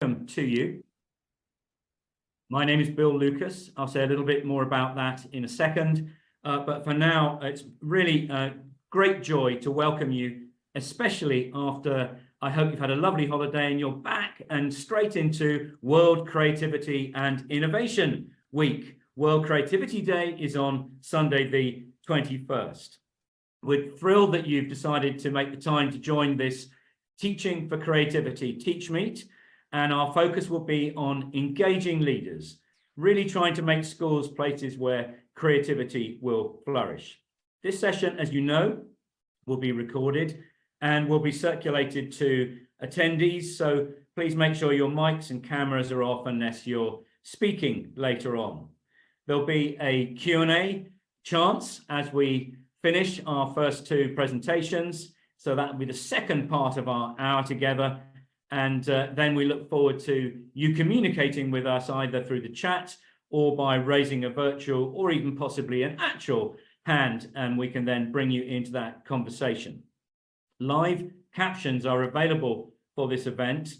To you. My name is Bill Lucas. I'll say a little bit more about that in a second. But for now, it's really a great joy to welcome you, especially after I hope you've had a lovely holiday and you're back and straight into World Creativity and Innovation Week. World Creativity Day is on Sunday, the 21st. We're thrilled that you've decided to make the time to join this Teaching for Creativity Teach Meet. And our focus will be on engaging leaders, really trying to make schools places where creativity will flourish. This session, as you know, will be recorded and will be circulated to attendees. So please make sure your mics and cameras are off unless you're speaking later on. There'll be a Q&A chance as we finish our first two presentations. So that will be the second part of our hour together. And then we look forward to you communicating with us either through the chat or by raising a virtual or even possibly an actual hand, and we can then bring you into that conversation. Live captions are available for this event.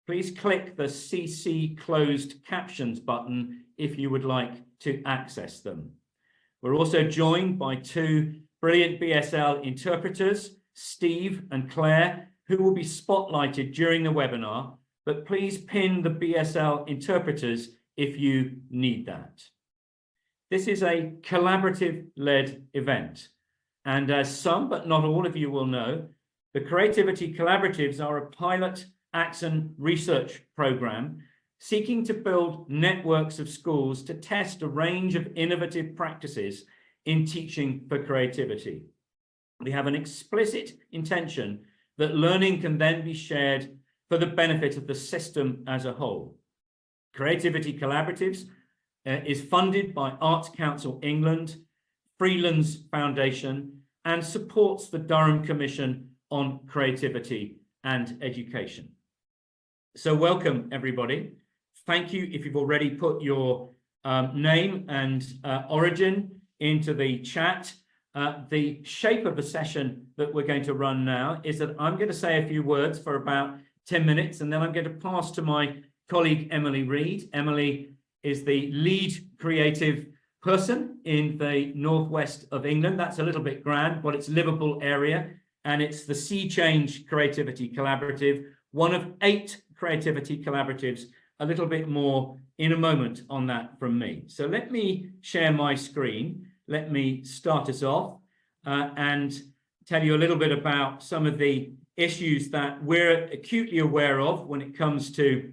Please click the CC Closed Captions button if you would like to access them. We're also joined by two brilliant BSL interpreters, Steve and Claire, who will be spotlighted during the webinar, but please pin the BSL interpreters if you need that. This is a collaborative-led event, and as some, but not all of you will know, the Creativity Collaboratives are a pilot action research program seeking to build networks of schools to test a range of innovative practices in teaching for creativity. We have an explicit intention that learning can then be shared for the benefit of the system as a whole. Creativity Collaboratives is funded by Arts Council England, Freelands Foundation, and supports the Durham Commission on Creativity and Education. So welcome, everybody. Thank you if you've already put your name and origin into the chat. The shape of the session that we're going to run now is that I'm going to say a few words for about 10 minutes, and then I'm going to pass to my colleague, Emily Reid. Emily is the lead creative person in the northwest of England. That's a little bit grand, but it's Liverpool area, and it's the Sea Change Creativity Collaborative, one of 8 creativity collaboratives. A little bit more in a moment on that from me. So let me share my screen. Let me start us off and tell you a little bit about some of the issues that we're acutely aware of when it comes to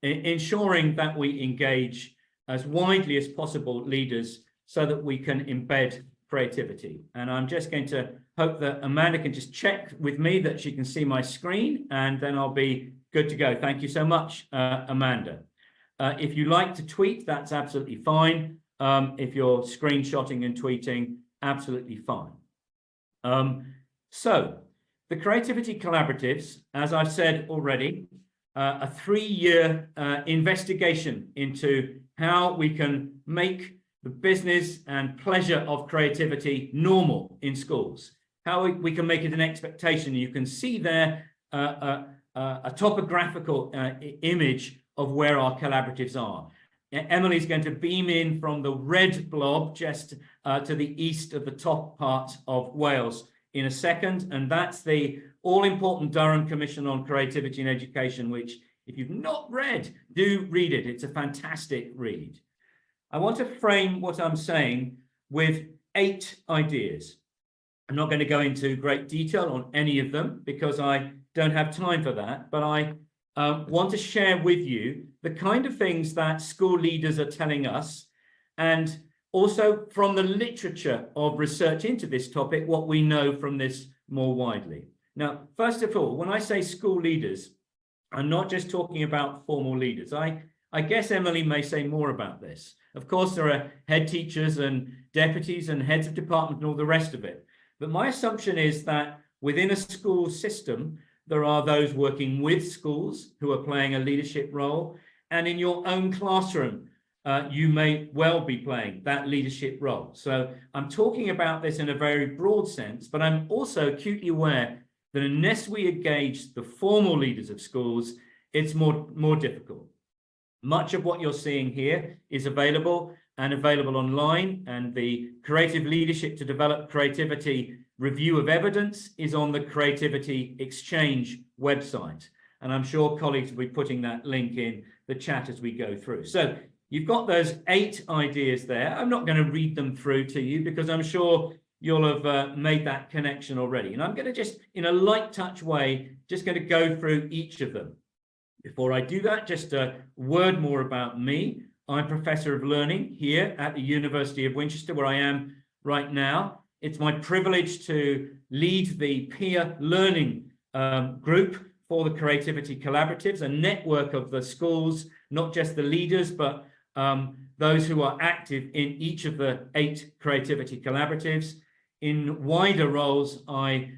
ensuring that we engage as widely as possible leaders so that we can embed creativity. And I'm just going to hope that Amanda can just check with me that she can see my screen, and then I'll be good to go. Thank you so much, Amanda. If you like to tweet, that's absolutely fine. If you're screenshotting and tweeting, absolutely fine. So the Creativity Collaboratives, as I've said already, a 3-year investigation into how we can make the business and pleasure of creativity normal in schools, how we can make it an expectation. You can see there a topographical image of where our collaboratives are. Emily's going to beam in from the red blob just to the east of the top part of Wales in a second, and that's the all-important Durham Commission on Creativity and Education, which, if you've not read, do read it. It's a fantastic read. I want to frame what I'm saying with 8 ideas. I'm not going to go into great detail on any of them because I don't have time for that, but I want to share with you the kind of things that school leaders are telling us, and also from the literature of research into this topic, what we know from this more widely. Now, first of all, when I say school leaders, I'm not just talking about formal leaders. I guess Emily may say more about this. Of course, there are head teachers and deputies and heads of department and all the rest of it. But my assumption is that within a school system, there are those working with schools who are playing a leadership role. And in your own classroom, you may well be playing that leadership role. So I'm talking about this in a very broad sense, but I'm also acutely aware that unless we engage the formal leaders of schools, it's more difficult. Much of what you're seeing here is available online, and the Creative Leadership to Develop Creativity Review of Evidence is on the Creativity Exchange website. And I'm sure colleagues will be putting that link in the chat as we go through. So you've got those 8 ideas there. I'm not going to read them through to you because I'm sure you'll have made that connection already. And I'm going to just, in a light touch way, just going to go through each of them. Before I do that, just a word more about me. I'm Professor of Learning here at the University of Winchester, where I am right now. It's my privilege to lead the peer learning group for the Creativity Collaboratives, a network of the schools, not just the leaders, but those who are active in each of the 8 Creativity Collaboratives. In wider roles, I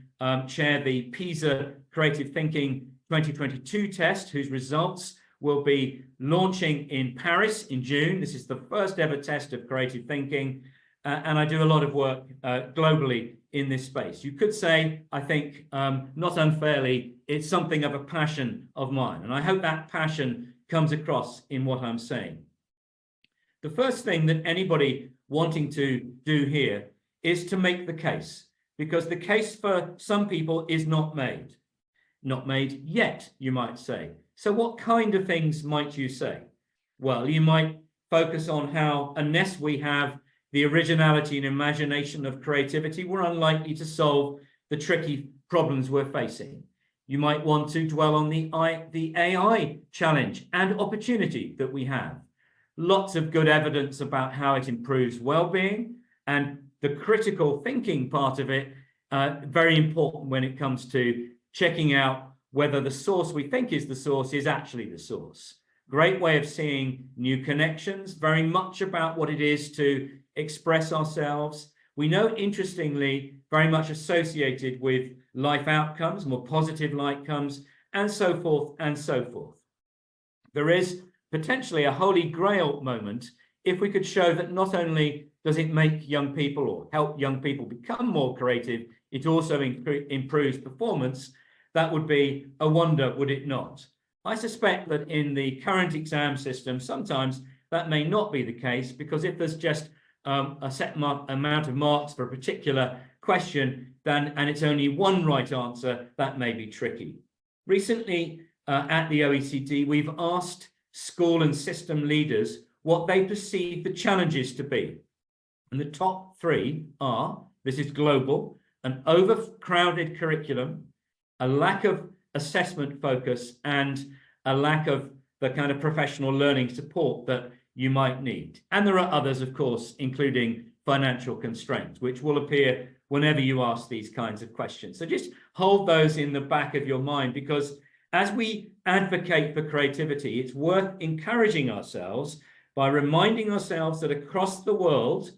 chair the PISA Creative Thinking 2022 test, whose results will be launching in Paris in June. This is the first ever test of creative thinking, and I do a lot of work globally in this space. You could say, I think, not unfairly, it's something of a passion of mine, and I hope that passion comes across in what I'm saying. The first thing that anybody wanting to do here is to make the case, because the case for some people is not made. Not made yet, you might say. So what kind of things might you say? Well, you might focus on how, unless we have the originality and imagination of creativity, we're unlikely to solve the tricky problems we're facing. You might want to dwell on the AI challenge and opportunity that we have. Lots of good evidence about how it improves well-being, and the critical thinking part of it, very important when it comes to checking out whether the source we think is the source is actually the source. Great way of seeing new connections, very much about what it is to express ourselves. We know, interestingly, very much associated with life outcomes, more positive outcomes, and so forth and so forth. There is potentially a holy grail moment if we could show that not only does it make young people or help young people become more creative, it also improves performance. That would be a wonder, would it not? I suspect that in the current exam system, sometimes that may not be the case, because if there's just a set amount of marks for a particular question, and it's only one right answer, that may be tricky. Recently, at the OECD, we've asked school and system leaders what they perceive the challenges to be. And the top 3 are, this is global, an overcrowded curriculum, a lack of assessment focus, and a lack of the kind of professional learning support that you might need. And there are others, of course, including financial constraints, which will appear whenever you ask these kinds of questions. So just hold those in the back of your mind, because as we advocate for creativity, it's worth encouraging ourselves by reminding ourselves that across the world,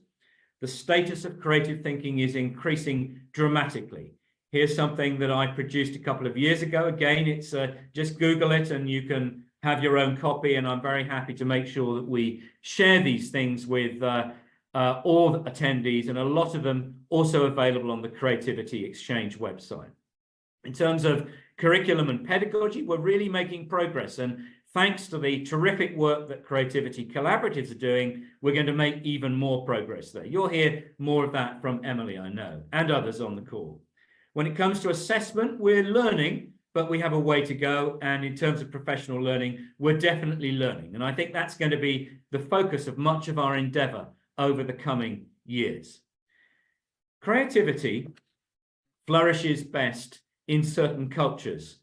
the status of creative thinking is increasing dramatically. Here's something that I produced a couple of years ago. Again, it's just Google it and you can have your own copy. And I'm very happy to make sure that we share these things with all the attendees, and a lot of them also available on the Creativity Exchange website. In terms of curriculum and pedagogy, we're really making progress. And thanks to the terrific work that Creativity Collaboratives are doing, we're going to make even more progress there. You'll hear more of that from Emily, I know, and others on the call. When it comes to assessment, we're learning, but we have a way to go. And in terms of professional learning, we're definitely learning. And I think that's going to be the focus of much of our endeavor over the coming years. Creativity flourishes best in certain cultures.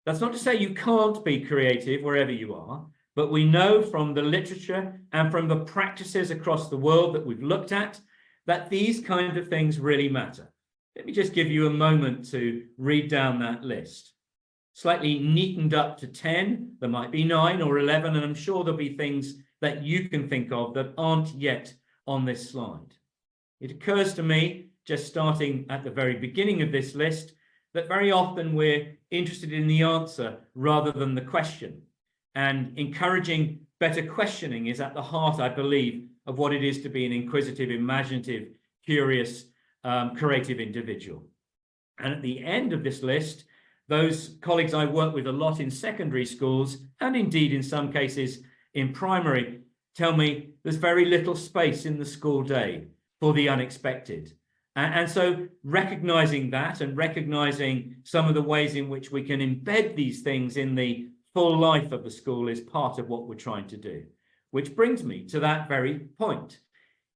That's not to say you can't be creative wherever you are, but we know from the literature and from the practices across the world that we've looked at that these kind of things really matter. Let me just give you a moment to read down that list. Slightly neatened up to 10, there might be 9 or 11, and I'm sure there'll be things that you can think of that aren't yet on this slide. It occurs to me, just starting at the very beginning of this list, that very often we're interested in the answer rather than the question. And encouraging better questioning is at the heart, I believe, of what it is to be an inquisitive, imaginative, curious, creative individual. And at the end of this list, those colleagues I work with a lot in secondary schools, and indeed in some cases in primary, tell me there's very little space in the school day for the unexpected. And so recognizing that and recognizing some of the ways in which we can embed these things in the full life of the school is part of what we're trying to do. Which brings me to that very point.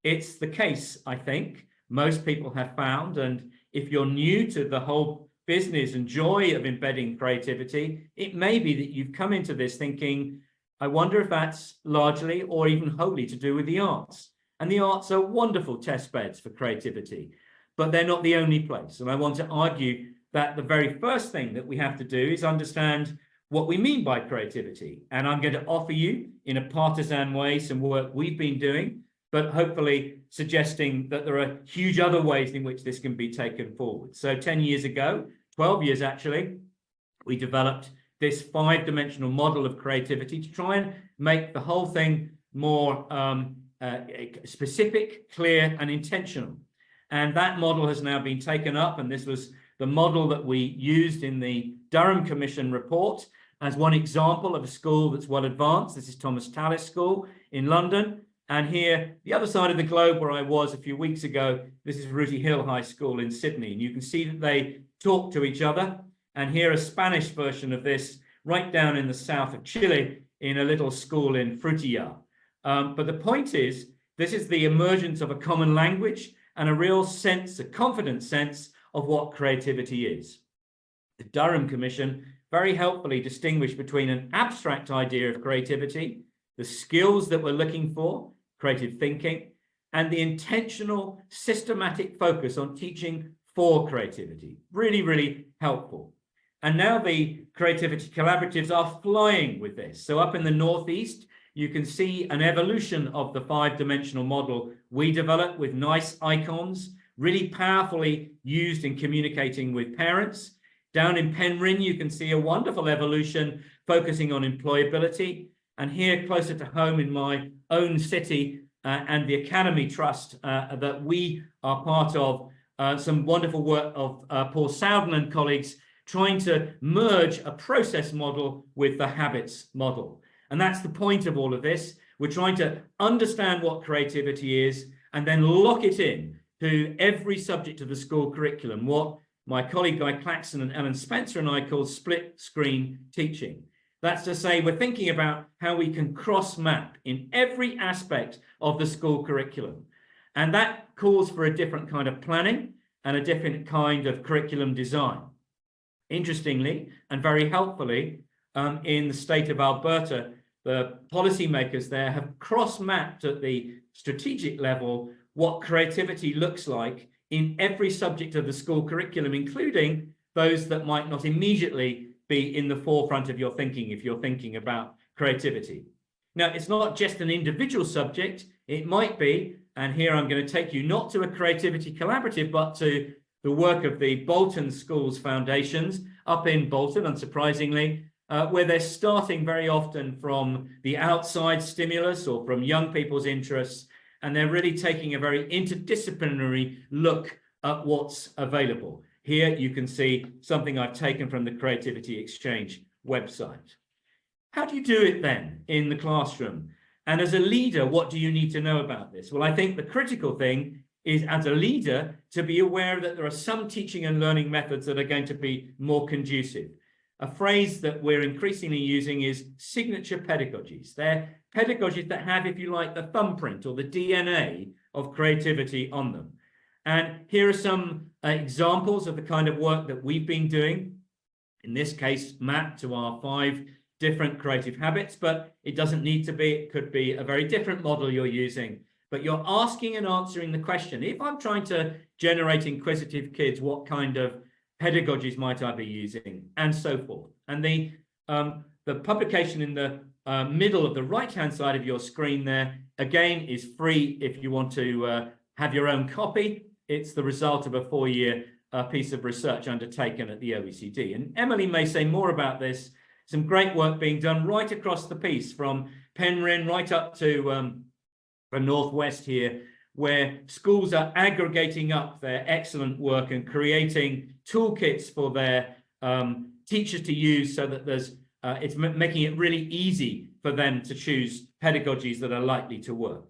It's the case, I think, most people have found, and if you're new to the whole business and joy of embedding creativity, it may be that you've come into this thinking, I wonder if that's largely or even wholly to do with the arts. And the arts are wonderful test beds for creativity, but they're not the only place. And I want to argue that the very first thing that we have to do is understand what we mean by creativity. And I'm going to offer you, in a partisan way, some work we've been doing, but hopefully suggesting that there are huge other ways in which this can be taken forward. So 10 years ago, 12 years actually, we developed this 5-dimensional model of creativity to try and make the whole thing more specific, clear, and intentional. And that model has now been taken up, and this was the model that we used in the Durham Commission report as one example of a school that's well advanced. This is Thomas Tallis School in London. And here, the other side of the globe where I was a few weeks ago, this is Rooty Hill High School in Sydney. And you can see that they talk to each other. And here a Spanish version of this right down in the south of Chile in a little school in Frutillar. But the point is, this is the emergence of a common language and a real sense, a confident sense of what creativity is. The Durham Commission very helpfully distinguished between an abstract idea of creativity, the skills that we're looking for, creative thinking, and the intentional, systematic focus on teaching for creativity. Really, really helpful. And now the creativity collaboratives are flying with this. So up in the Northeast, you can see an evolution of the 5-dimensional model we developed with nice icons, really powerfully used in communicating with parents. Down in Penryn, you can see a wonderful evolution focusing on employability. And here, closer to home in my own city and the Academy Trust that we are part of, some wonderful work of Paul Sowden and colleagues trying to merge a process model with the habits model. And that's the point of all of this. We're trying to understand what creativity is and then lock it in to every subject of the school curriculum, what my colleague Guy Claxon and Ellen Spencer and I call split screen teaching. That's to say, we're thinking about how we can cross-map in every aspect of the school curriculum. And that calls for a different kind of planning and a different kind of curriculum design. Interestingly, and very helpfully, in the state of Alberta, the policymakers there have cross-mapped at the strategic level what creativity looks like in every subject of the school curriculum, including those that might not immediately be in the forefront of your thinking if you're thinking about creativity. Now, it's not just an individual subject. It might be, and here I'm going to take you not to a creativity collaborative, but to the work of the Bolton Schools Foundations up in Bolton, unsurprisingly, where they're starting very often from the outside stimulus or from young people's interests, and they're really taking a very interdisciplinary look at what's available. Here you can see something I've taken from the Creativity Exchange website. How do you do it then in the classroom? And as a leader, what do you need to know about this? Well, I think the critical thing is, as a leader, to be aware that there are some teaching and learning methods that are going to be more conducive. A phrase that we're increasingly using is signature pedagogies. They're pedagogies that have, if you like, the thumbprint or the DNA of creativity on them. And here are some examples of the kind of work that we've been doing, in this case, mapped to our 5 different creative habits, but it doesn't need to be. It could be a very different model you're using. But you're asking and answering the question, if I'm trying to generate inquisitive kids, what kind of pedagogies might I be using, and so forth. And the publication in the middle of the right-hand side of your screen there, again, is free if you want to have your own copy. It's the result of a 4-year piece of research undertaken at the OECD. And Emily may say more about this. Some great work being done right across the piece, from Penryn right up to the Northwest here, where schools are aggregating up their excellent work and creating toolkits for their teachers to use so that there's it's making it really easy for them to choose pedagogies that are likely to work.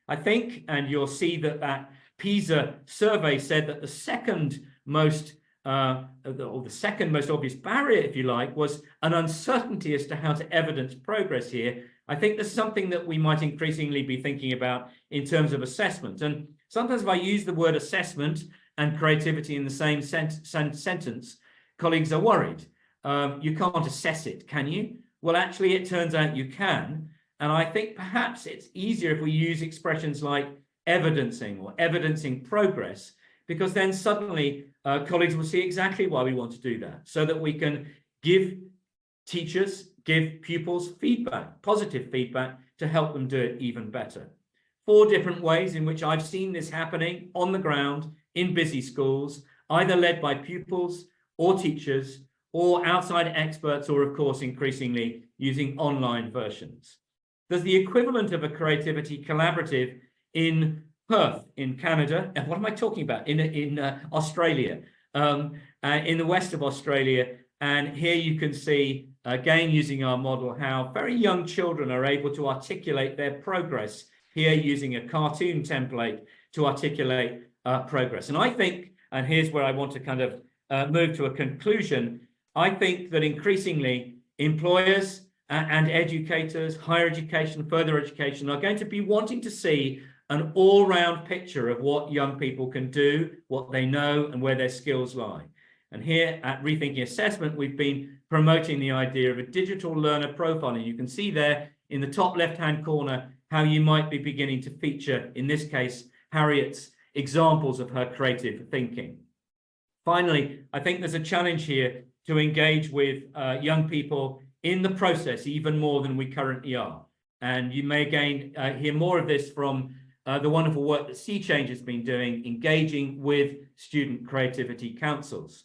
I think, and you'll see that that PISA survey said that the second most obvious barrier, if you like, was an uncertainty as to how to evidence progress here. I think there's something that we might increasingly be thinking about in terms of assessment. And sometimes if I use the word assessment and creativity in the same sentence, colleagues are worried. You can't assess it, can you? Well, actually, it turns out you can. And I think perhaps it's easier if we use expressions like evidencing or evidencing progress, because then suddenly colleagues will see exactly why we want to do that, so that we can give teachers, give pupils feedback, positive feedback, to help them do it even better. 4 different ways in which I've seen this happening on the ground in busy schools, either led by pupils or teachers or outside experts, or of course increasingly using online versions. There's the equivalent of a creativity collaborative in Perth in Canada. And what am I talking about? In Australia, in the west of Australia. And here you can see, again, using our model, how very young children are able to articulate their progress, here using a cartoon template to articulate progress. And I think, and here's where I want to kind of move to a conclusion, I think that increasingly employers and educators, higher education, further education, are going to be wanting to see an all-round picture of what young people can do, what they know, and where their skills lie. And here at Rethinking Assessment, we've been promoting the idea of a digital learner profile. And you can see there in the top left-hand corner how you might be beginning to feature, in this case, Harriet's examples of her creative thinking. Finally, I think there's a challenge here to engage with young people in the process even more than we currently are. And you may again hear more of this from the wonderful work that Sea Change has been doing, engaging with student creativity councils.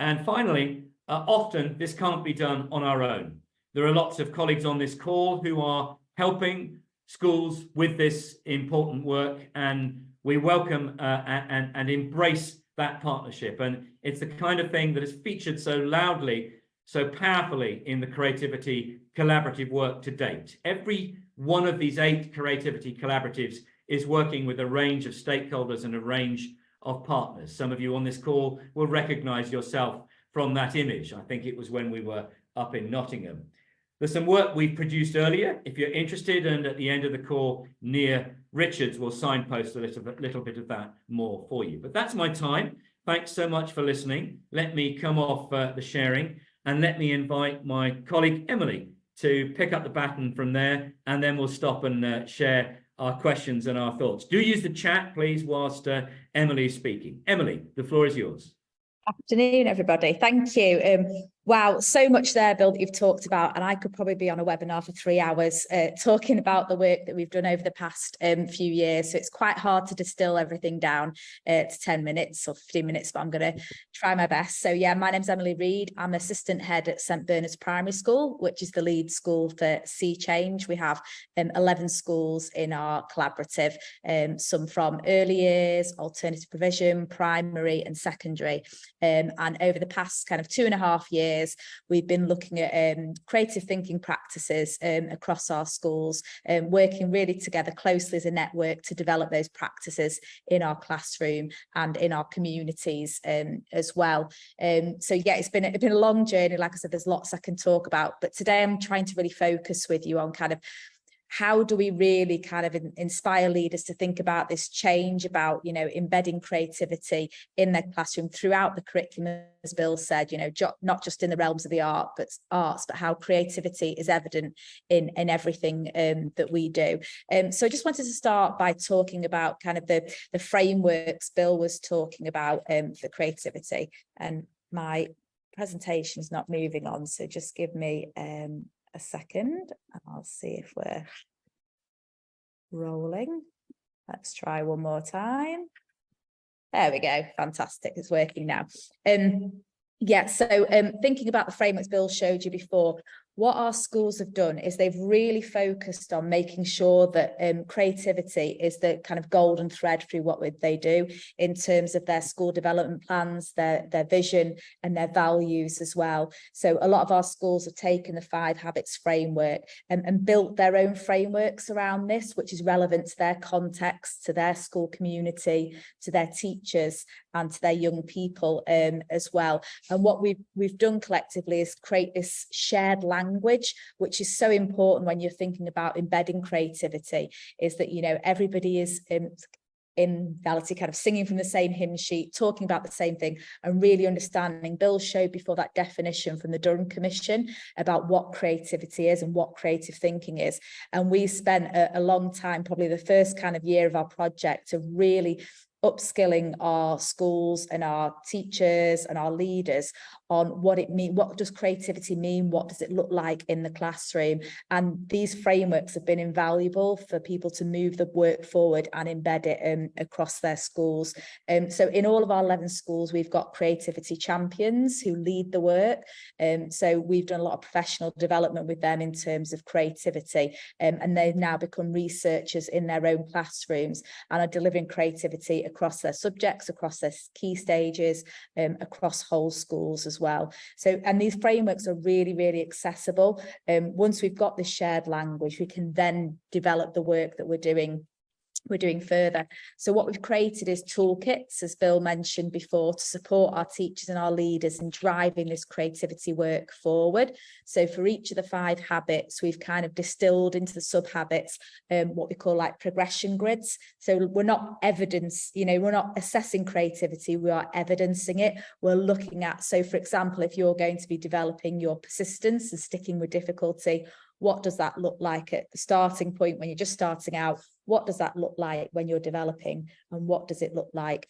And finally, often this can't be done on our own. There are lots of colleagues on this call who are helping schools with this important work, and we welcome and embrace that partnership. And it's the kind of thing that is featured so loudly, so powerfully in the creativity collaborative work to date. Every one of these 8 creativity collaboratives is working with a range of stakeholders and a range of partners. Some of you on this call will recognize yourself from that image. I think it was when we were up in Nottingham. There's some work we produced earlier, if you're interested, and at the end of the call, Nia Richards will signpost a little bit of that more for you. But that's my time. Thanks so much for listening. Let me come off the sharing, and let me invite my colleague Emily to pick up the baton from there, and then we'll stop and share our questions and our thoughts. Do use the chat, please, whilst Emily is speaking. Emily, the floor is yours. Afternoon, everybody. Thank you. Wow, so much there, Bill, that you've talked about, and I could probably be on a webinar for 3 hours talking about the work that we've done over the past few years. So it's quite hard to distill everything down to 10 minutes or 15 minutes, but I'm going to try my best. So yeah, my name's Emily Reid. I'm assistant head at St Bernard's Primary School, which is the lead school for Sea Change. We have 11 schools in our collaborative, some from early years, alternative provision, primary and secondary. And over the past kind of 2.5 years, we've been looking at creative thinking practices across our schools, working really together closely as a network to develop those practices in our classroom and in our communities as well. So yeah, it's been a long journey. Like I said, there's lots I can talk about, but today I'm trying to really focus with you on kind of how do we really kind of inspire leaders to think about this change, about, you know, embedding creativity in their classroom throughout the curriculum, as Bill said, you know, not just in the realms of the arts, but how creativity is evident in everything that we do. So I just wanted to start by talking about kind of the frameworks Bill was talking about for creativity. And my presentation is not moving on, so just give me a second and I'll see if we're rolling. Let's try one more time. There we go. Fantastic. It's working now. Yeah, so thinking about the frameworks Bill showed you before, what our schools have done is they've really focused on making sure that creativity is the kind of golden thread through what they do in terms of their school development plans, their vision and their values as well. So a lot of our schools have taken the 5 Habits framework and built their own frameworks around this, which is relevant to their context, to their school community, to their teachers and to their young people as well. And what we've done collectively is create this shared language, which is so important when you're thinking about embedding creativity, is that, you know, everybody is in reality kind of singing from the same hymn sheet, talking about the same thing and really understanding. Bill showed before that definition from the Durham Commission about what creativity is and what creative thinking is. And we spent a long time, probably the first kind of year of our project, to really upskilling our schools and our teachers and our leaders on what it means. What does creativity mean? What does it look like in the classroom? And these frameworks have been invaluable for people to move the work forward and embed it across their schools. So in all of our 11 schools, we've got creativity champions who lead the work. So we've done a lot of professional development with them in terms of creativity, and they've now become researchers in their own classrooms and are delivering creativity across their subjects, across their key stages, across whole schools as well. So, and these frameworks are really, really accessible. Once we've got this shared language, we can then develop the work that we're doing further. So what we've created is toolkits, as Bill mentioned before, to support our teachers and our leaders in driving this creativity work forward. So for each of the 5 habits, we've kind of distilled into the sub-habits what we call like progression grids. So we're not evidence, you know, we're not assessing creativity, we are evidencing it. We're looking at, so for example, if you're going to be developing your persistence and sticking with difficulty, what does that look like at the starting point when you're just starting out? What does that look like when you're developing? And what does it look like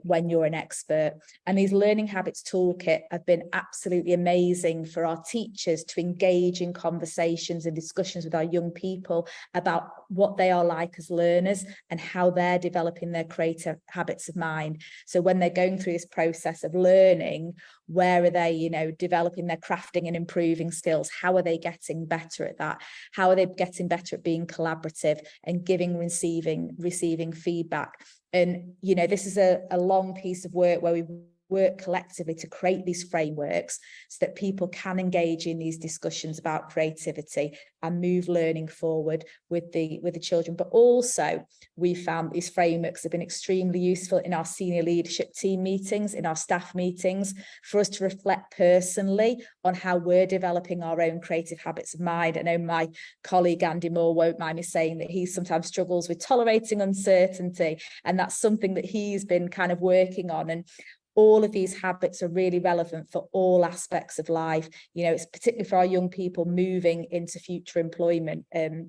when you're an expert? And these learning habits toolkit have been absolutely amazing for our teachers to engage in conversations and discussions with our young people about what they are like as learners and how they're developing their creative habits of mind. So when they're going through this process of learning, where are they, you know, developing their crafting and improving skills? How are they getting better at that? How are they getting better at being collaborative and giving, receiving feedback? And, you know, this is a long piece of work where we work collectively to create these frameworks so that people can engage in these discussions about creativity and move learning forward with the children. But also we found these frameworks have been extremely useful in our senior leadership team meetings, in our staff meetings, for us to reflect personally on how we're developing our own creative habits of mind. I know my colleague Andy Moore won't mind me saying that he sometimes struggles with tolerating uncertainty, and that's something that he's been kind of working on. And all of these habits are really relevant for all aspects of life. You know, it's particularly for our young people moving into future employment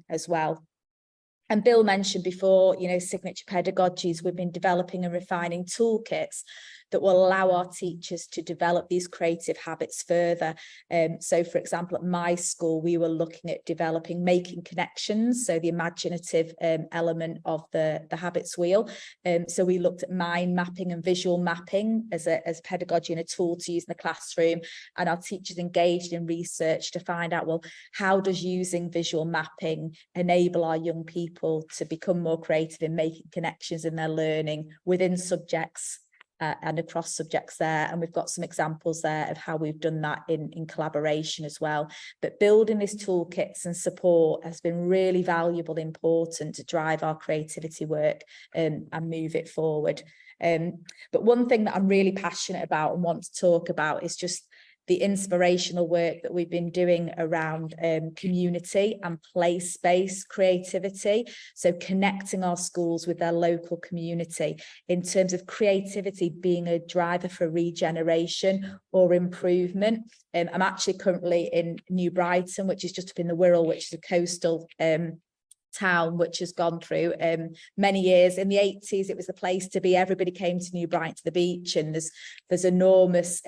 as well. And Bill mentioned before, you know, signature pedagogies. We've been developing and refining toolkits that will allow our teachers to develop these creative habits further. So, for example, at my school, we were looking at developing making connections, so the imaginative element of the habits wheel. So we looked at mind mapping and visual mapping as pedagogy and a tool to use in the classroom, and our teachers engaged in research to find out, well, how does using visual mapping enable our young people to become more creative in making connections in their learning within subjects and across subjects there. And we've got some examples there of how we've done that in collaboration as well. But building these toolkits and support has been really valuable, important to drive our creativity work and move it forward. But one thing that I'm really passionate about and want to talk about is just the inspirational work that we've been doing around community and place-based creativity. So connecting our schools with their local community in terms of creativity being a driver for regeneration or improvement. I'm actually currently in New Brighton, which is just up in the Wirral, which is a coastal town which has gone through many years. In the 80s, it was the place to be. Everybody came to New Brighton to the beach, and there's enormous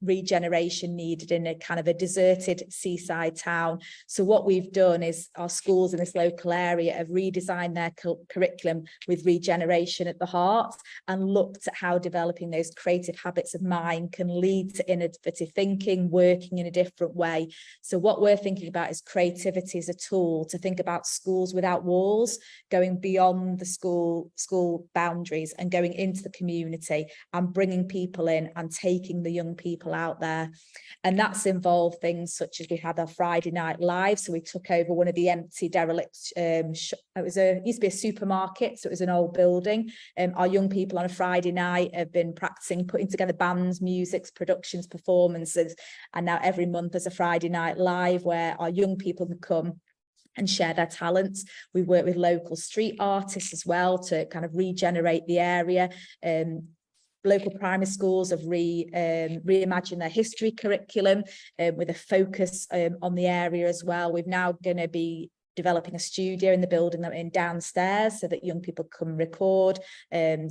regeneration needed in a kind of a deserted seaside town. So what we've done is our schools in this local area have redesigned their curriculum with regeneration at the heart, and looked at how developing those creative habits of mind can lead to innovative thinking, working in a different way. So what we're thinking about is creativity as a tool to think about schools without walls, going beyond the school boundaries and going into the community and bringing people in and taking the young people out there. And that's involved things such as we had our Friday night live. So we took over one of the empty derelict, it used to be a supermarket, so it was an old building. Our young people on a Friday night have been practicing putting together bands, musics, productions, performances, and now every month there's a Friday night live where our young people can come and share their talents. We work with local street artists as well to kind of regenerate the area. Local primary schools have reimagined their history curriculum with a focus on the area as well. We're now going to be developing a studio in the building that we're in downstairs so that young people can record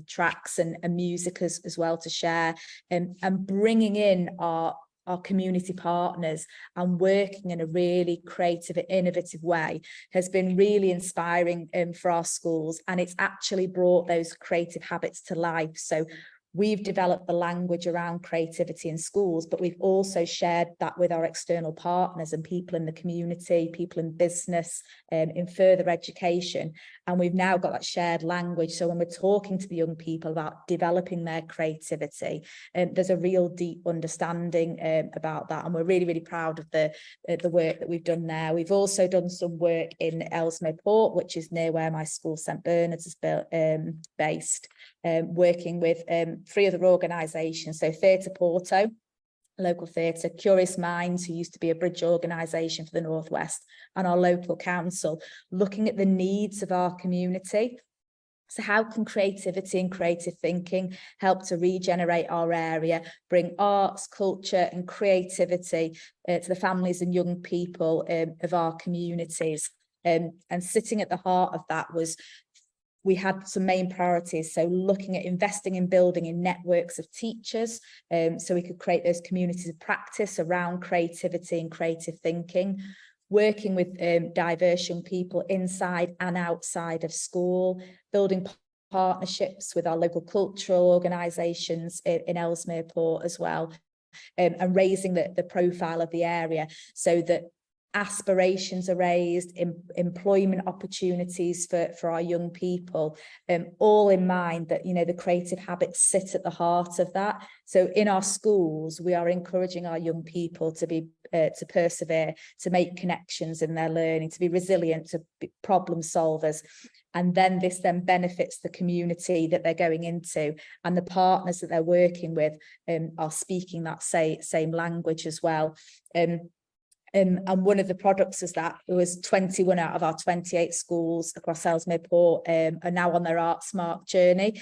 tracks and music as well to share, and bringing in our community partners and working in a really creative and innovative way has been really inspiring for our schools, and it's actually brought those creative habits to life. So we've developed the language around creativity in schools, but we've also shared that with our external partners and people in the community, people in business, in further education. And we've now got that shared language. So when we're talking to the young people about developing their creativity, there's a real deep understanding about that. And we're really, really proud of the work that we've done there. We've also done some work in Ellesmere Port, which is near where my school, St Bernard's, is based, working with 3 other organisations. So Theatre Porto, local theatre, Curious Minds, who used to be a bridge organisation for the Northwest, and our local council, looking at the needs of our community. So how can creativity and creative thinking help to regenerate our area, bring arts, culture and creativity to the families and young people of our communities? And sitting at the heart of that was, we had some main priorities. So looking at investing in building in networks of teachers, so we could create those communities of practice around creativity and creative thinking, working with diverse young people inside and outside of school, building partnerships with our local cultural organisations in Ellesmere Port as well, and raising the profile of the area so that aspirations are raised, employment opportunities for our young people, all in mind that, you know, the creative habits sit at the heart of that. So in our schools, we are encouraging our young people to be to persevere, to make connections in their learning, to be resilient, to be problem solvers. And then this then benefits the community that they're going into, and the partners that they're working with are speaking that same language as well. And one of the products is that it was 21 out of our 28 schools across Ellesmere Port are now on their Art Smart journey,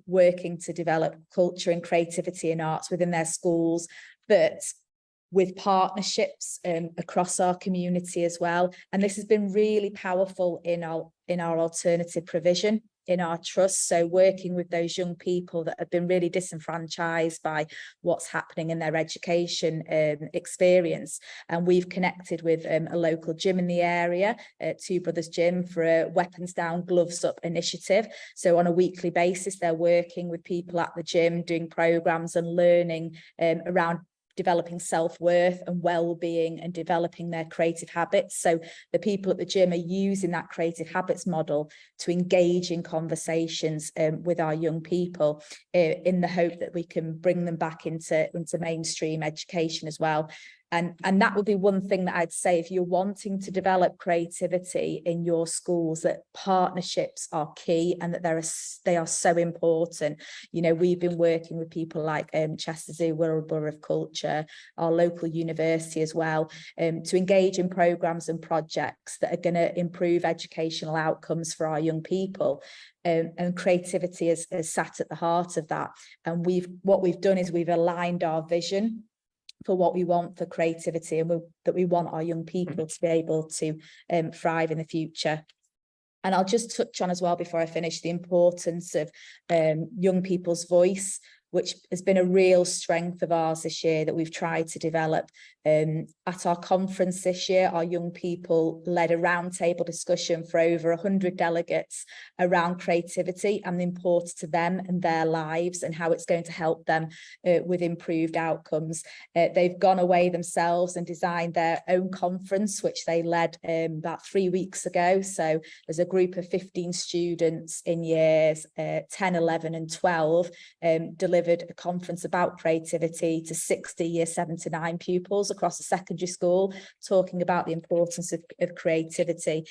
working to develop culture and creativity in arts within their schools, but with partnerships across our community as well. And this has been really powerful in our alternative provision, in our trust. So working with those young people that have been really disenfranchised by what's happening in their education experience. And we've connected with a local gym in the area, Two Brothers Gym, for a Weapons Down, Gloves Up initiative. So on a weekly basis, they're working with people at the gym, doing programs and learning around developing self-worth and well-being and developing their creative habits. So the people at the gym are using that creative habits model to engage in conversations with our young people in the hope that we can bring them back into mainstream education as well. And that would be one thing that I'd say, if you're wanting to develop creativity in your schools, that partnerships are key and that they are so important. You know, we've been working with people like Chester Zoo, Wirral Borough of Culture, our local university as well, to engage in programmes and projects that are going to improve educational outcomes for our young people. And creativity has sat at the heart of that. And what we've done is we've aligned our vision for what we want for creativity, and that we want our young people to be able to thrive in the future. And I'll just touch on as well before I finish the importance of young people's voice, which has been a real strength of ours this year that we've tried to develop. At our conference this year, our young people led a roundtable discussion for over 100 delegates around creativity and the importance to them and their lives and how it's going to help them with improved outcomes. They've gone away themselves and designed their own conference, which they led about 3 weeks ago. So there's a group of 15 students in years 10, 11 and 12 delivered a conference about creativity to 60 year 7 to 9 pupils across the secondary school, talking about the importance of creativity,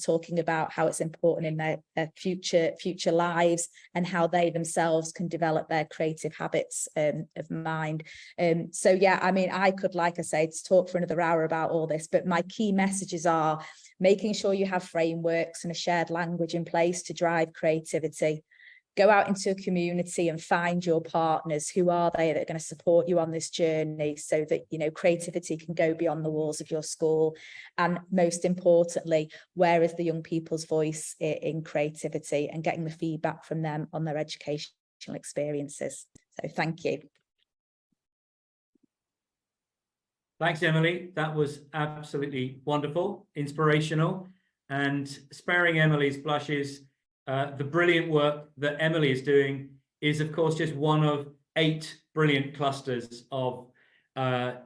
talking about how it's important in their future lives and how they themselves can develop their creative habits of mind. So yeah, I mean, I could, like I say, talk for another hour about all this, but my key messages are making sure you have frameworks and a shared language in place to drive creativity. Go out into a community and find your partners. Who are they that are going to support you on this journey so that, you know, creativity can go beyond the walls of your school? And most importantly, where is the young people's voice in creativity, and getting the feedback from them on their educational experiences? So thank you. Thanks, Emily. That was absolutely wonderful, inspirational, and sparing Emily's blushes. The brilliant work that Emily is doing is, of course, just one of 8 brilliant clusters of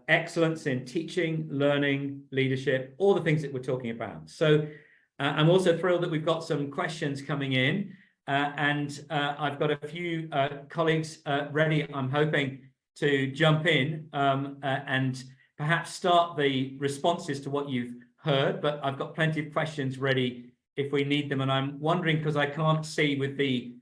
excellence in teaching, learning, leadership, all the things that we're talking about. So I'm also thrilled that we've got some questions coming in, and I've got a few colleagues ready, I'm hoping, to jump in and perhaps start the responses to what you've heard, but I've got plenty of questions ready if we need them. And I'm wondering, because I can't see with the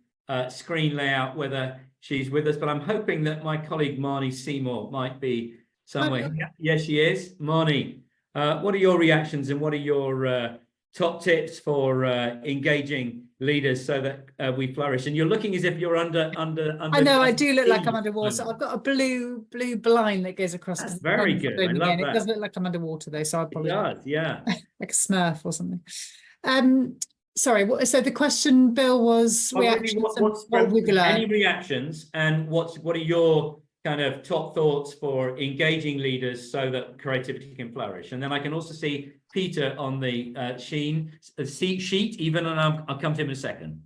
screen layout whether she's with us, but I'm hoping that my colleague Marnie Seymour might be somewhere. Yes, she is. Marnie, what are your reactions and what are your top tips for engaging leaders so that we flourish? And you're looking as if you're under. I know, I do look like I'm underwater. I've got a blue blind that goes across. That's very good. I love that. It does look like I'm underwater though, so I'll probably. It does, yeah. Like a Smurf or something. Sorry, so the question, Bill, was reactions. Any reactions, and what are your kind of top thoughts for engaging leaders so that creativity can flourish? And then I can also see Peter on the sheet even, and I'll come to him in a second.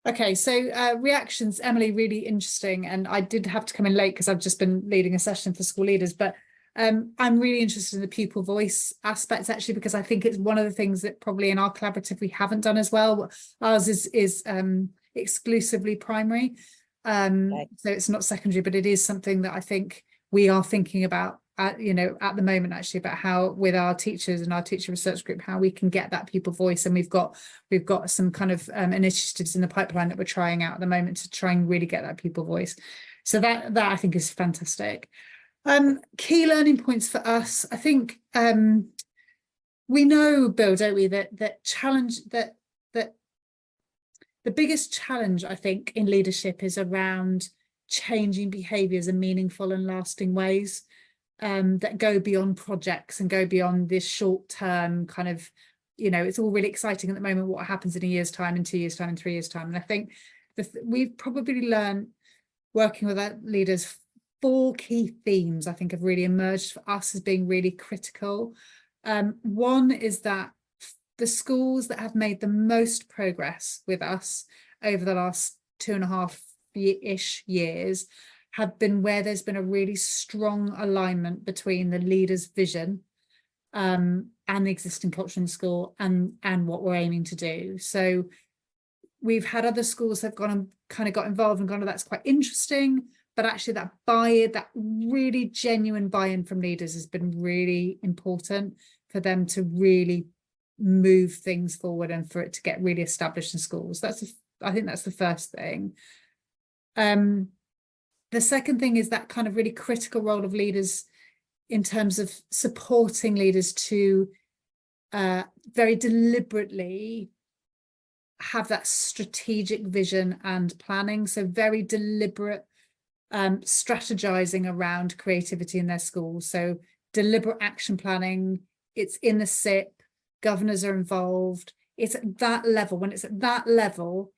Okay, so reactions, Emily, really interesting. And I did have to come in late because I've just been leading a session for school leaders, but I'm really interested in the pupil voice aspects, actually, because I think it's one of the things that probably in our collaborative we haven't done as well. Ours is exclusively primary, so it's not secondary, but it is something that I think we are thinking about at the moment, actually, about how with our teachers and our teacher research group, how we can get that pupil voice. And we've got some kind of initiatives in the pipeline that we're trying out at the moment to try and really get that pupil voice. So that I think is fantastic. Key learning points for us, I think we know, Bill, don't we, that the biggest challenge, I think, in leadership is around changing behaviours in meaningful and lasting ways that go beyond projects and go beyond this short-term kind of, it's all really exciting at the moment, what happens in a year's time, in 2 years' time, in 3 years' time. And I think we've probably learned, working with our leaders, 4 key themes I think have really emerged for us as being really critical. One is that the schools that have made the most progress with us over the last 2.5-ish years have been where there's been a really strong alignment between the leader's vision and the existing culture in school and what we're aiming to do. So we've had other schools that have gone and kind of got involved and gone, oh, that's quite interesting. But actually that buy-in, that really genuine buy-in from leaders has been really important for them to really move things forward and for it to get really established in schools. I think that's the first thing. The second thing is that kind of really critical role of leaders in terms of supporting leaders to very deliberately have that strategic vision and planning. So very deliberate strategizing around creativity in their schools. So deliberate action planning, it's in the SIP, governors are involved, it's at that level. When it's at that level,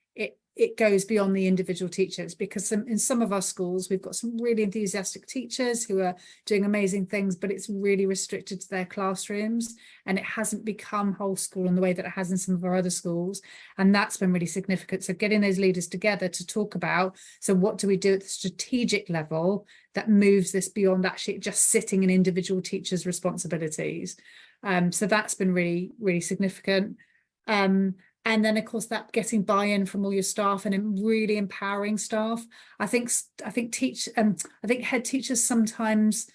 it goes beyond the individual teachers, because in some of our schools, we've got some really enthusiastic teachers who are doing amazing things, but it's really restricted to their classrooms, and it hasn't become whole school in the way that it has in some of our other schools. And that's been really significant. So getting those leaders together to talk about, so what do we do at the strategic level that moves this beyond actually just sitting in individual teachers' responsibilities? So that's been really, really significant. And then, of course, that getting buy-in from all your staff and really empowering staff. I think head teachers sometimes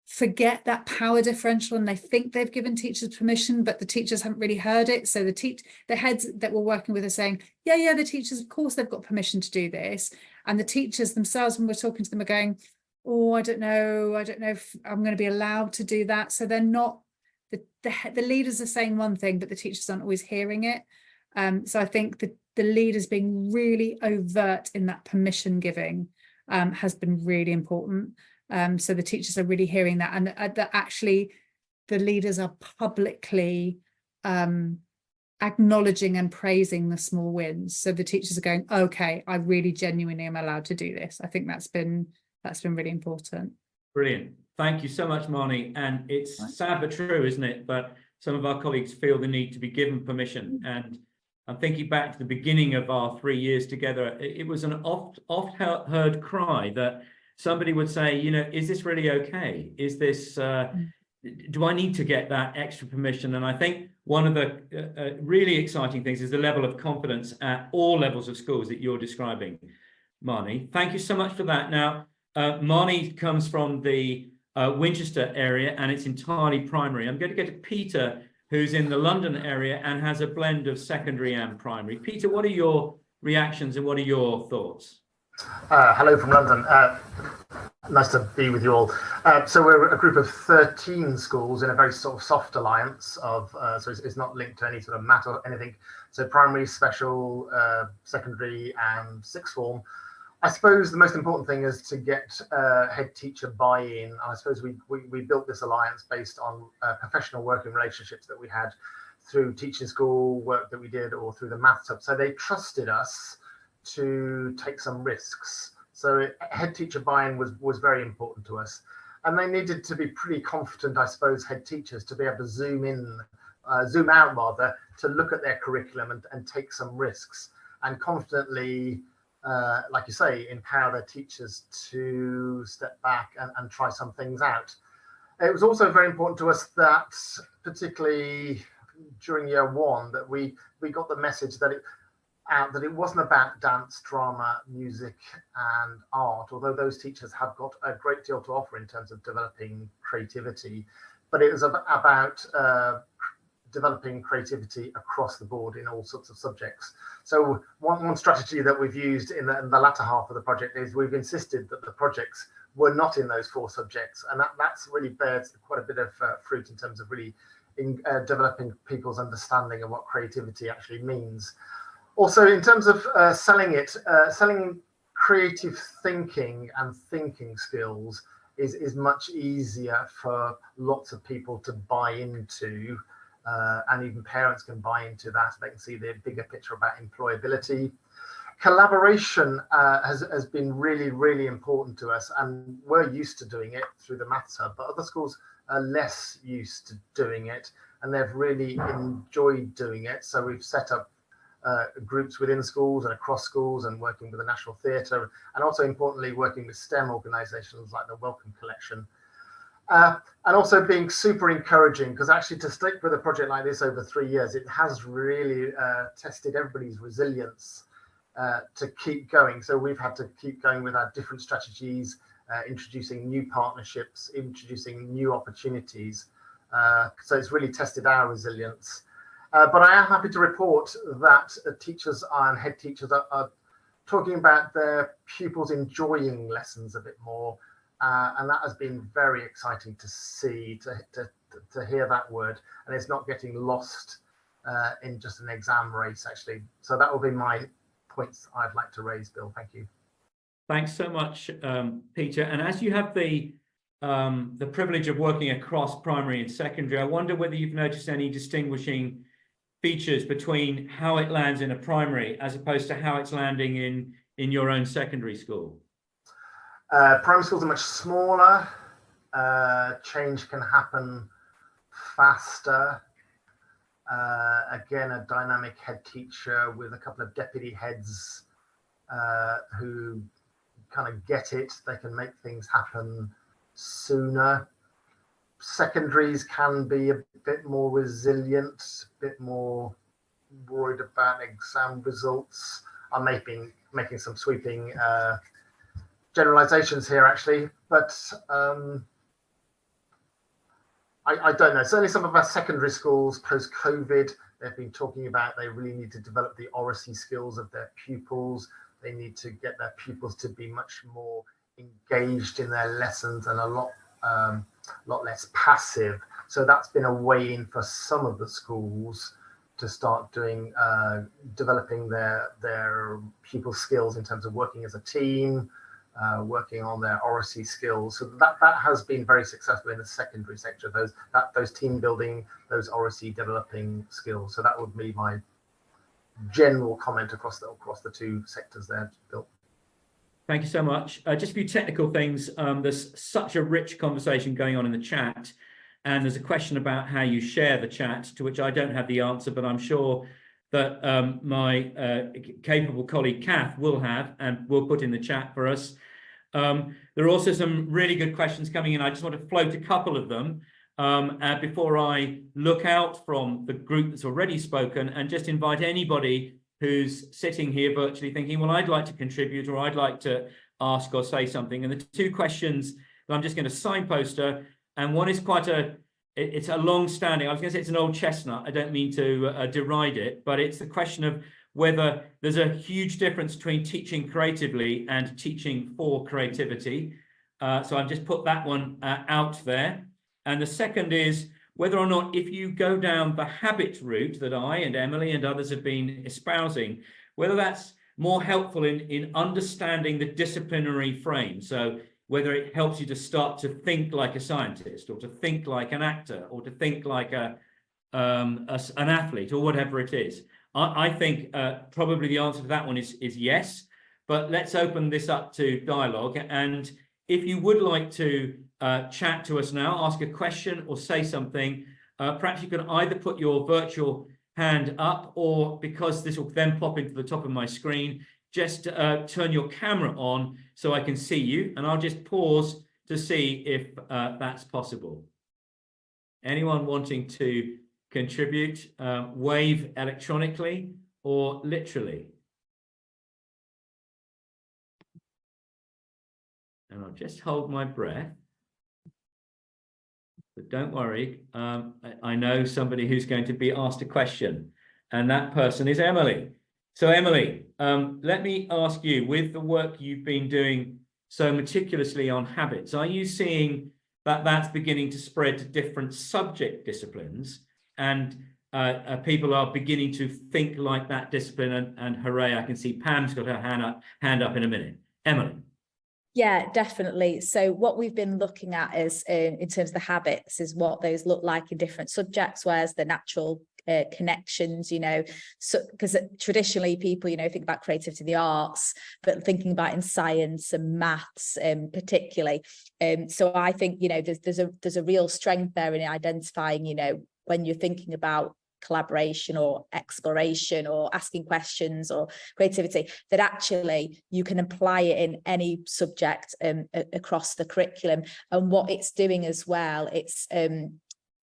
forget that power differential, and they think they've given teachers permission, but the teachers haven't really heard it. So the heads that we're working with are saying, yeah, the teachers, of course, they've got permission to do this. And the teachers themselves, when we're talking to them, are going, oh, I don't know if I'm going to be allowed to do that. So they're not, the leaders are saying one thing, but the teachers aren't always hearing it. So I think the leaders being really overt in that permission giving has been really important. So the teachers are really hearing that, and that actually the leaders are publicly acknowledging and praising the small wins. So the teachers are going, okay, I really genuinely am allowed to do this. I think that's been really important. Brilliant. Thank you so much, Marnie. And it's sad but true, isn't it? But some of our colleagues feel the need to be given permission. And I'm thinking back to the beginning of our 3 years together. It was an oft heard cry that somebody would say, you know, is this really okay? Is this, do I need to get that extra permission? And I think one of the really exciting things is the level of confidence at all levels of schools that you're describing, Marnie. Thank you so much for that. Now, Marnie comes from the Winchester area, and it's entirely primary. I'm going to get to Peter, who's in the London area and has a blend of secondary and primary. Peter, what are your reactions and what are your thoughts? Hello from London. Nice to be with you all. So we're a group of 13 schools in a very sort of soft alliance of, so it's not linked to any sort of math or anything. So primary, special, secondary and sixth form. I suppose the most important thing is to get head teacher buy-in. I suppose we built this alliance based on professional working relationships that we had through teaching school work that we did, or through the maths hub. So they trusted us to take some risks. So head teacher buy-in was very important to us. And they needed to be pretty confident, I suppose, head teachers, to be able to zoom out rather, to look at their curriculum and take some risks, and confidently, like you say, empower their teachers to step back and try some things out. It was also very important to us that, particularly during year one, that we got the message that it wasn't about dance, drama, music and art, although those teachers have got a great deal to offer in terms of developing creativity, but it was about developing creativity across the board in all sorts of subjects. So one strategy that we've used in the latter half of the project is we've insisted that the projects were not in those 4 subjects, and that's really bears quite a bit of fruit in terms of really developing people's understanding of what creativity actually means. Also, in terms of selling creative thinking and thinking skills is much easier for lots of people to buy into. And even parents can buy into that. They can see the bigger picture about employability. Collaboration has been really, really important to us, and we're used to doing it through the Maths Hub, but other schools are less used to doing it, and they've really enjoyed doing it. So we've set up groups within schools and across schools, and working with the National Theatre, and also importantly working with STEM organisations like the Wellcome Collection. And also being super encouraging, because actually to stick with a project like this over 3 years, it has really tested everybody's resilience to keep going. So we've had to keep going with our different strategies, introducing new partnerships, introducing new opportunities. So it's really tested our resilience. But I am happy to report that teachers and head teachers are talking about their pupils enjoying lessons a bit more. And that has been very exciting to see, to hear that word, and it's not getting lost in just an exam race, actually. So that will be my points I'd like to raise, Bill. Thank you. Thanks so much, Peter. And as you have the privilege of working across primary and secondary, I wonder whether you've noticed any distinguishing features between how it lands in a primary as opposed to how it's landing in your own secondary school? Primary schools are much smaller. Change can happen faster. Again, a dynamic head teacher with a couple of deputy heads who kind of get it. They can make things happen sooner. Secondaries can be a bit more resilient, a bit more worried about exam results. I'm making some sweeping generalizations here, actually, but I don't know. Certainly some of our secondary schools post-COVID, they've been talking about they really need to develop the oracy skills of their pupils. They need to get their pupils to be much more engaged in their lessons and a lot less passive. So that's been a way in for some of the schools to start doing developing their pupil skills in terms of working as a team, working on their oracy skills. So that has been very successful in the secondary sector, those team building, those oracy developing skills. So that would be my general comment across the two sectors there, Bill. Thank you so much. Just a few technical things. There's such a rich conversation going on in the chat, and there's a question about how you share the chat, to which I don't have the answer, but I'm sure that my capable colleague Kath will have and will put in the chat for us. There are also some really good questions coming in. I just want to float a couple of them before I look out from the group that's already spoken and just invite anybody who's sitting here virtually thinking, well, I'd like to contribute, or I'd like to ask or say something. And the two questions that I'm just going to signpost her, and one is it's a long-standing, I was going to say it's an old chestnut, I don't mean to deride it, but it's the question of whether there's a huge difference between teaching creatively and teaching for creativity. So I've just put that one out there. And the second is whether or not, if you go down the habit route that I and Emily and others have been espousing, whether that's more helpful in understanding the disciplinary frame. So whether it helps you to start to think like a scientist, or to think like an actor, or to think like an athlete, or whatever it is. I think probably the answer to that one is yes, but let's open this up to dialogue. And if you would like to chat to us now, ask a question or say something, perhaps you can either put your virtual hand up, or because this will then pop into the top of my screen, just turn your camera on so I can see you, and I'll just pause to see if that's possible. Anyone wanting to contribute, wave electronically or literally. And I'll just hold my breath. But don't worry, I know somebody who's going to be asked a question, and that person is Emily. So Emily, let me ask you, with the work you've been doing so meticulously on habits, are you seeing that that's beginning to spread to different subject disciplines, and people are beginning to think like that discipline? And hooray, I can see Pam's got her hand up in a minute. Emily. Yeah, definitely. So what we've been looking at is, in terms of the habits, is what those look like in different subjects. Where's the natural connections, so because traditionally people, think about creativity in the arts, but thinking about in science and maths particularly. So I think, there's a real strength there in identifying, when you're thinking about collaboration or exploration or asking questions or creativity, that actually you can apply it in any subject across the curriculum. And what it's doing as well, it's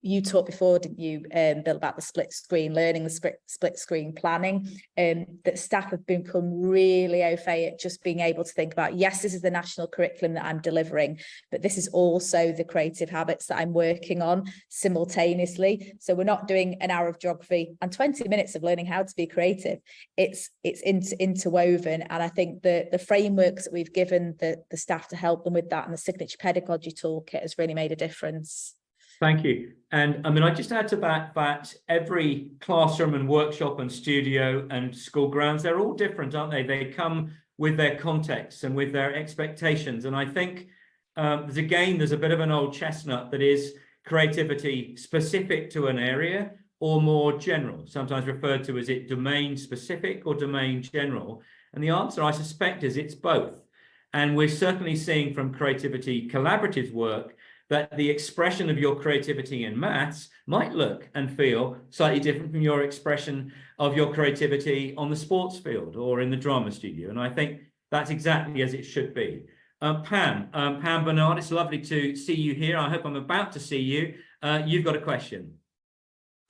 you talked before, didn't you, Bill, about the split screen learning, the split screen planning, that staff have become really au fait at just being able to think about, yes, this is the national curriculum that I'm delivering, but this is also the creative habits that I'm working on simultaneously. So we're not doing an hour of geography and 20 minutes of learning how to be creative. It's interwoven. And I think the frameworks that we've given the staff to help them with that, and the signature pedagogy toolkit, has really made a difference. Thank you. And I mean, I just add to that every classroom and workshop and studio and school grounds, they're all different, aren't they? They come with their context and with their expectations. And I think there's a bit of an old chestnut that is creativity specific to an area, or more general, sometimes referred to as it domain specific or domain general? And the answer, I suspect, is it's both. And we're certainly seeing from Creativity Collaborative's work that the expression of your creativity in maths might look and feel slightly different from your expression of your creativity on the sports field or in the drama studio. And I think that's exactly as it should be. Pam Bernard, it's lovely to see you here. I hope I'm about to see you. You've got a question.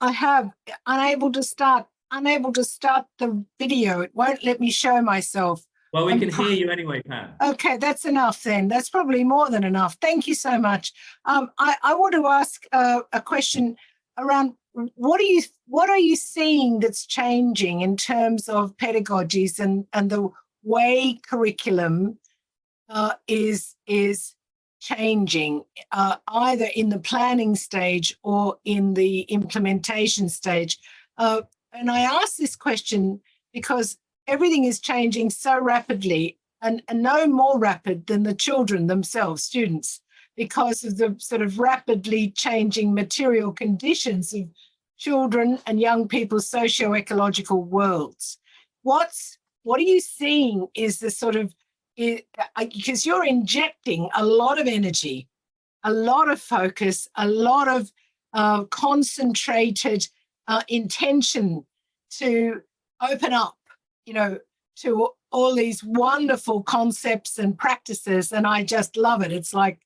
I have unable to start the video. It won't let me show myself. Well, we can hear you anyway, Pam. Okay, that's enough then. That's probably more than enough. Thank you so much. I want to ask a question around what are you seeing that's changing in terms of pedagogies and the way curriculum is changing, either in the planning stage or in the implementation stage. And I ask this question because everything is changing so rapidly and no more rapid than the children themselves, students, because of the sort of rapidly changing material conditions of children and young people's socio-ecological worlds. What are you seeing is the sort of, because you're injecting a lot of energy, a lot of focus, a lot of concentrated intention to open up, to all these wonderful concepts and practices. And I just love it. It's like,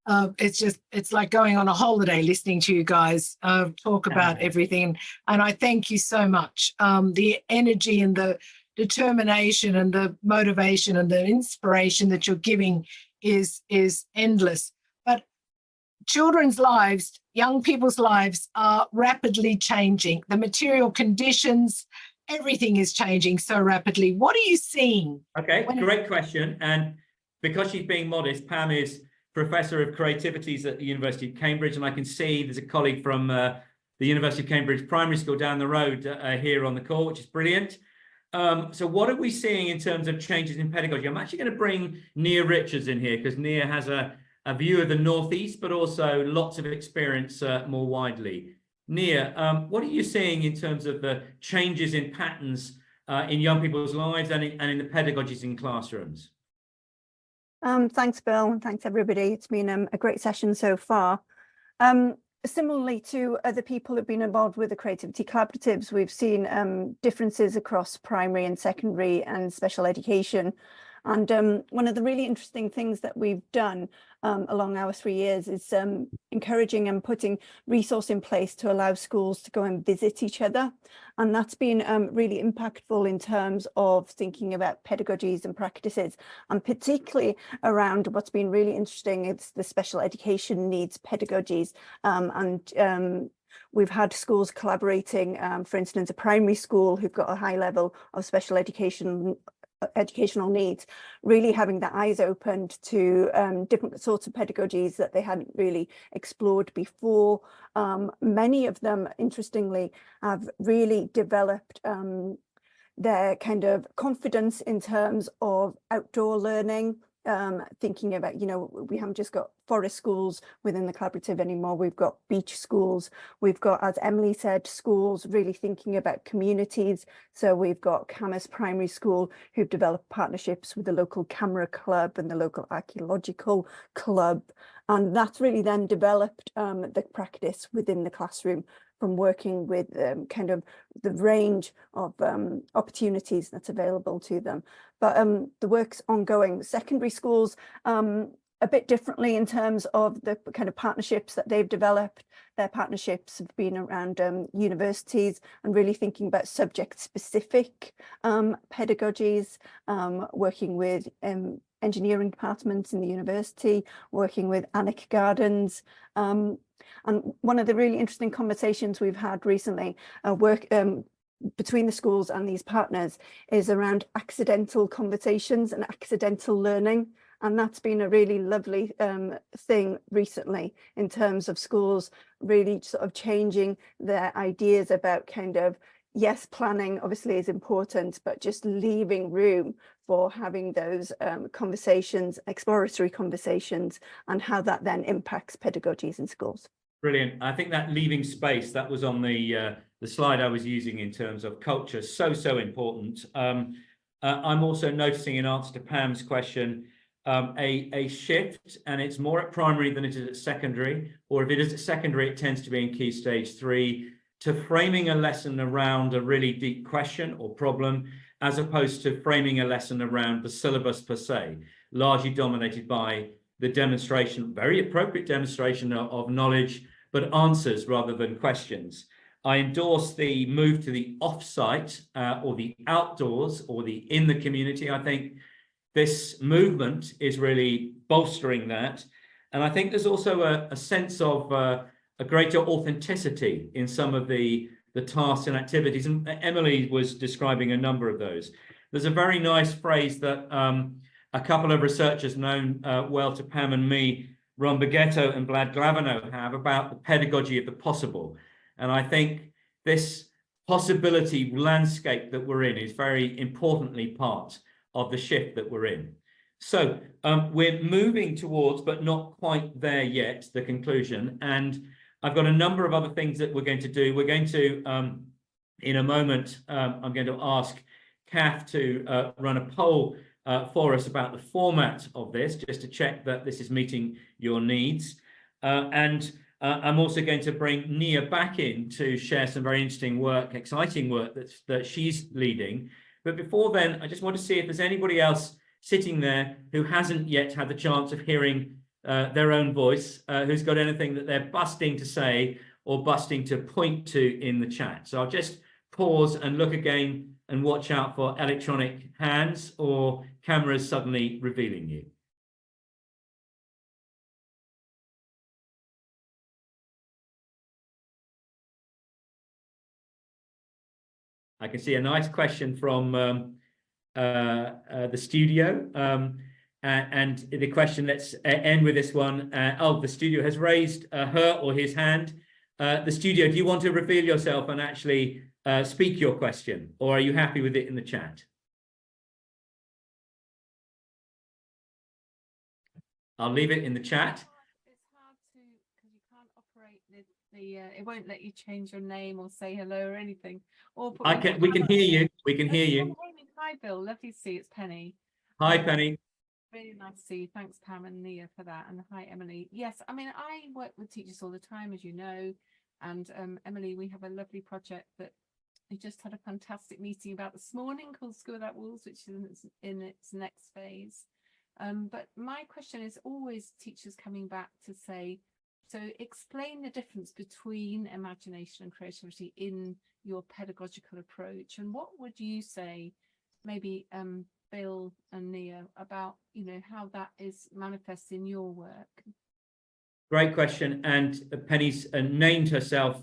it's like going on a holiday listening to you guys talk about everything. And I thank you so much. The energy and the determination and the motivation and the inspiration that you're giving is endless. But children's lives, young people's lives are rapidly changing. The material conditions, everything is changing so rapidly. What are you seeing? Okay, great question. And because she's being modest, Pam is Professor of Creativities at the University of Cambridge. And I can see there's a colleague from the University of Cambridge Primary School down the road here on the call, which is brilliant. So what are we seeing in terms of changes in pedagogy? I'm actually going to bring Nia Richards in here because Nia has a view of the Northeast, but also lots of experience more widely. Nia, what are you seeing in terms of the changes in patterns in young people's lives and in the pedagogies in classrooms? Thanks, Bill, and thanks, everybody. It's been a great session so far. Similarly to other people who've been involved with the Creativity Collaboratives, we've seen differences across primary and secondary and special education. And one of the really interesting things that we've done along our 3 years is encouraging and putting resource in place to allow schools to go and visit each other. And that's been really impactful in terms of thinking about pedagogies and practices, and particularly around what's been really interesting is the special education needs pedagogies. We've had schools collaborating, for instance, a primary school who've got a high level of special educational needs, really having their eyes opened to different sorts of pedagogies that they hadn't really explored before. Many of them, interestingly, have really developed their kind of confidence in terms of outdoor learning, thinking about, we haven't just got forest schools within the collaborative anymore. We've got beach schools. We've got, as Emily said, schools really thinking about communities. So we've got Camas Primary School who've developed partnerships with the local camera club and the local archaeological club. And that's really then developed the practice within the classroom from working with kind of the range of opportunities that's available to them. But the work's ongoing. Secondary schools, a bit differently in terms of the kind of partnerships that they've developed. Their partnerships have been around universities and really thinking about subject-specific pedagogies, working with engineering departments in the university, working with Annick Gardens. And one of the really interesting conversations we've had recently, between the schools and these partners, is around accidental conversations and accidental learning. And that's been a really lovely thing recently in terms of schools really sort of changing their ideas about kind of, yes, planning obviously is important, but just leaving room for having those conversations, exploratory conversations, and how that then impacts pedagogies in schools. Brilliant. I think that leaving space, that was on the slide I was using in terms of culture, so important. I'm also noticing, in answer to Pam's question, a shift, and it's more at primary than it is at secondary, or if it is at secondary, it tends to be in Key Stage 3, to framing a lesson around a really deep question or problem, as opposed to framing a lesson around the syllabus per se, largely dominated by the demonstration, very appropriate demonstration of knowledge, but answers rather than questions. I endorse the move to the off-site or the outdoors or the in the community. I think this movement is really bolstering that. And I think there's also a sense of a greater authenticity in some of the tasks and activities. And Emily was describing a number of those. There's a very nice phrase that a couple of researchers known well to Pam and me, Ron Baghetto and Vlad Glavino, have about the pedagogy of the possible. And I think this possibility landscape that we're in is very importantly part of the shift that we're in. So we're moving towards, but not quite there yet, the conclusion. And I've got a number of other things that we're going to do. We're going to, in a moment, I'm going to ask Kath to run a poll for us about the format of this, just to check that this is meeting your needs. And I'm also going to bring Nia back in to share some very interesting work, exciting work that she's leading. But before then, I just want to see if there's anybody else sitting there who hasn't yet had the chance of hearing their own voice, who's got anything that they're busting to say or busting to point to in the chat. So I'll just pause and look again and watch out for electronic hands or cameras suddenly revealing you. I can see a nice question from the studio. And the question, let's end with this one. The studio has raised her or his hand. The studio, do you want to reveal yourself and actually speak your question, or are you happy with it in the chat? I'll leave it in the chat. It's hard to, because you can't operate it won't let you change your name or say hello or anything. Or We can hear you. We can hear you. Hi, Bill. Lovely to see you. It's Penny. Hi, Penny. Really nice to see you. Thanks, Pam and Nia, for that. And hi, Emily. Yes, I mean, I work with teachers all the time, as you know. And Emily, we have a lovely project that we just had a fantastic meeting about this morning called School Without Walls, which is in its next phase. But my question is always teachers coming back to say, so explain the difference between imagination and creativity in your pedagogical approach. And what would you say, maybe Bill and Nia, about, you know, how that is manifest in your work? Great question. And Penny's named herself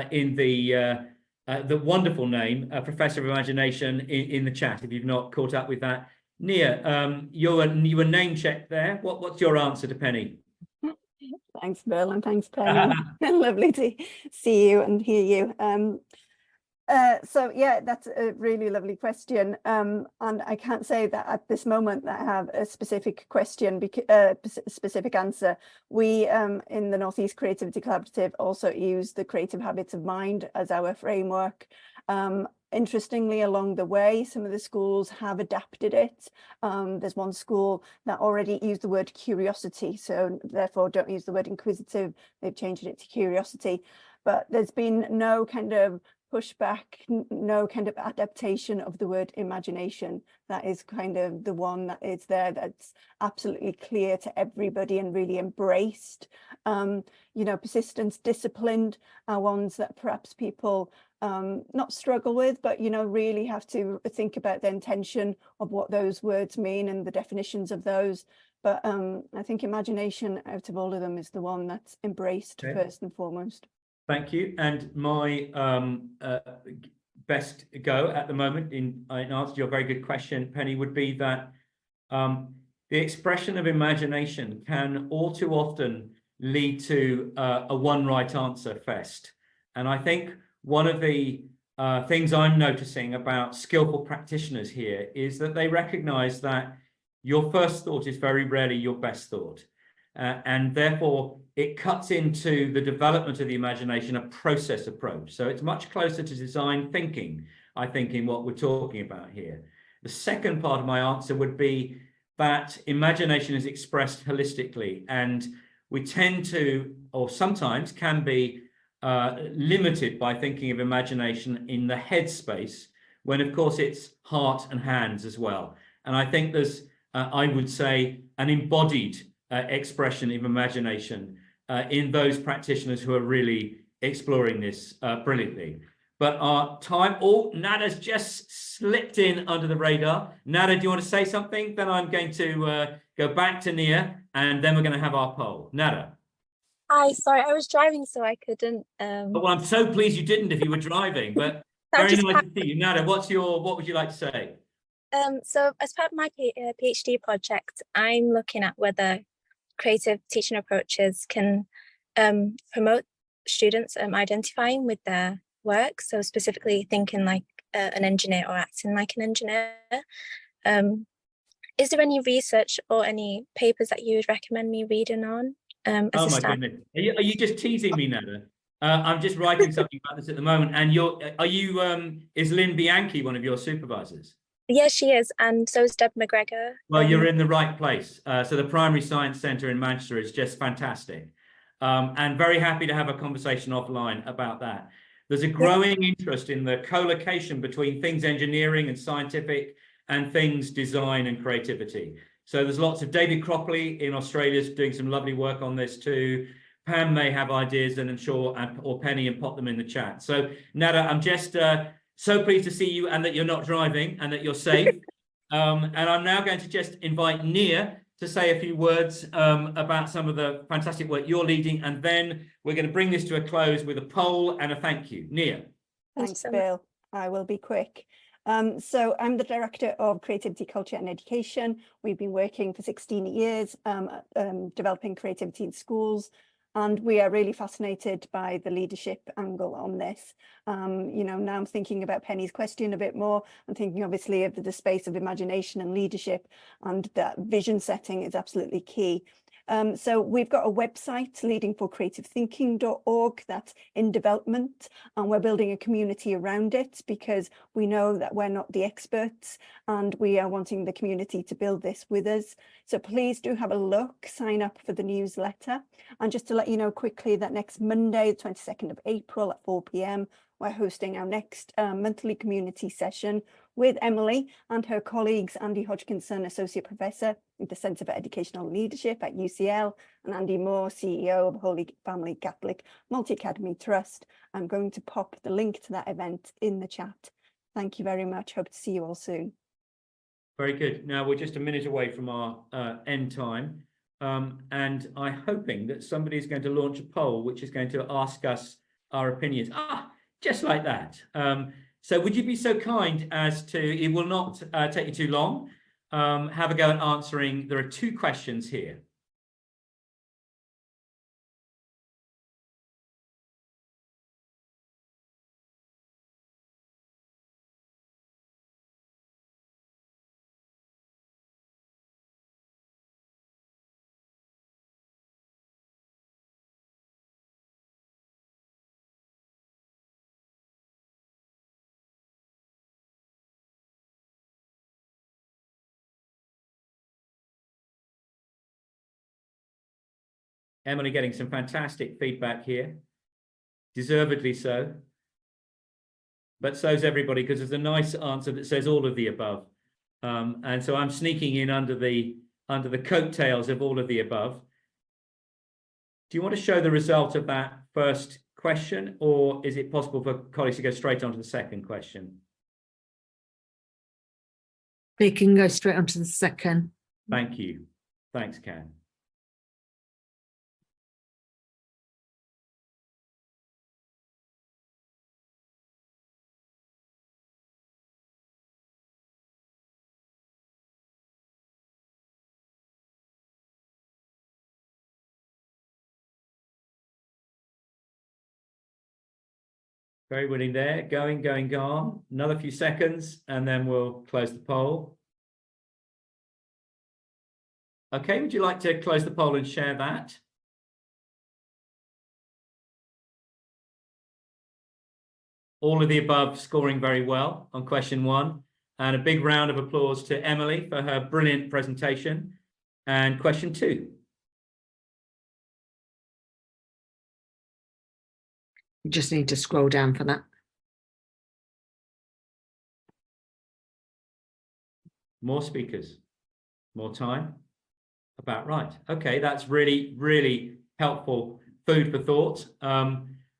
in the wonderful name, Professor of Imagination, in the chat, if you've not caught up with that. Nia, you were name checked there. What's your answer to Penny? Thanks, Bill, and thanks, Penny. Lovely to see you and hear you. So yeah, that's a really lovely question, and I can't say that at this moment that I have a specific question, specific answer. We in the Northeast Creativity Collaborative also use the Creative Habits of Mind as our framework. Interestingly, along the way, some of the schools have adapted it. There's one school that already used the word curiosity, so therefore don't use the word inquisitive. They've changed it to curiosity, but there's been no kind of pushback, no kind of adaptation of the word imagination. That is kind of the one that is there, that's absolutely clear to everybody and really embraced. You know, persistence, disciplined are ones that perhaps people not struggle with, but, you know, really have to think about the intention of what those words mean and the definitions of those. But I think imagination out of all of them is the one that's embraced first and foremost. Thank you. And my best go at the moment in answer to your very good question, Penny, would be that the expression of imagination can all too often lead to a one right answer fest. And I think one of the things I'm noticing about skillful practitioners here is that they recognize that your first thought is very rarely your best thought. and therefore it cuts into the development of the imagination, a process approach. So it's much closer to design thinking, I think, in what we're talking about here. The second part of my answer would be that imagination is expressed holistically, and we tend to, or sometimes can be, limited by thinking of imagination in the head space, when of course it's heart and hands as well. And I think there's, I would say, an embodied expression of imagination in those practitioners who are really exploring this brilliantly. But our time, oh, Nada's just slipped in under the radar. Nada, do you want to say something? Then I'm going to go back to Nia, and then we're going to have our poll. Nada. Hi, sorry, I was driving, so I couldn't. Well, I'm so pleased you didn't if you were driving, but very nice to see you. Nada, what would you like to say? So as part of my PhD project, I'm looking at whether creative teaching approaches can promote students identifying with their work. So specifically thinking like an engineer or acting like an engineer. Is there any research or any papers that you would recommend me reading on? Oh my goodness, are you just teasing me, Nada? I'm just writing something about this at the moment, and is Lynn Bianchi one of your supervisors? Yes, she is, and so is Deb McGregor. Well, you're in the right place. So the Primary Science Centre in Manchester is just fantastic, and very happy to have a conversation offline about that. There's a growing interest in the co-location between things engineering and scientific and things design and creativity. So there's lots of David Cropley in Australia doing some lovely work on this too. Pam may have ideas, and I'm sure, or Penny, and pop them in the chat. So Nada, I'm just so pleased to see you, and that you're not driving, and that you're safe. And I'm now going to just invite Nia to say a few words about some of the fantastic work you're leading, and then we're going to bring this to a close with a poll and a thank you. Nia. Thanks, Bill. I will be quick. So I'm the Director of Creativity, Culture and Education. We've been working for 16 years developing creativity in schools, and we are really fascinated by the leadership angle on this. You know, now I'm thinking about Penny's question a bit more. I'm thinking obviously of the space of imagination and leadership, and that vision setting is absolutely key. So we've got a website, leadingforcreativethinking.org, that's in development, and we're building a community around it because we know that we're not the experts, and we are wanting the community to build this with us. So please do have a look, sign up for the newsletter. And just to let you know quickly that next Monday, the 22nd of April at 4 p.m, we're hosting our next monthly community session with Emily and her colleagues, Andy Hodgkinson, Associate Professor at the Centre for Educational Leadership at UCL, and Andy Moore, CEO of Holy Family Catholic Multi-Academy Trust. I'm going to pop the link to that event in the chat. Thank you very much. Hope to see you all soon. Very good. Now we're just a minute away from our end time, and I'm hoping that somebody is going to launch a poll which is going to ask us our opinions. Just like that. So would you be so kind as to, it will not take you too long, have a go at answering. There are 2 questions here. Emily getting some fantastic feedback here, deservedly so. But so's everybody, because there's a nice answer that says all of the above. And so I'm sneaking in under the coattails of all of the above. Do you want to show the result of that first question, or is it possible for colleagues to go straight on to the second question? We can go straight on to the second. Thank you. Thanks, Ken. Very willing there. Going. Another few seconds, and then we'll close the poll. Okay, would you like to close the poll and share that? All of the above scoring very well on question 1. And a big round of applause to Emily for her brilliant presentation. And question 2. You just need to scroll down for that. More speakers, more time. About right. Okay, that's really, really helpful food for thought.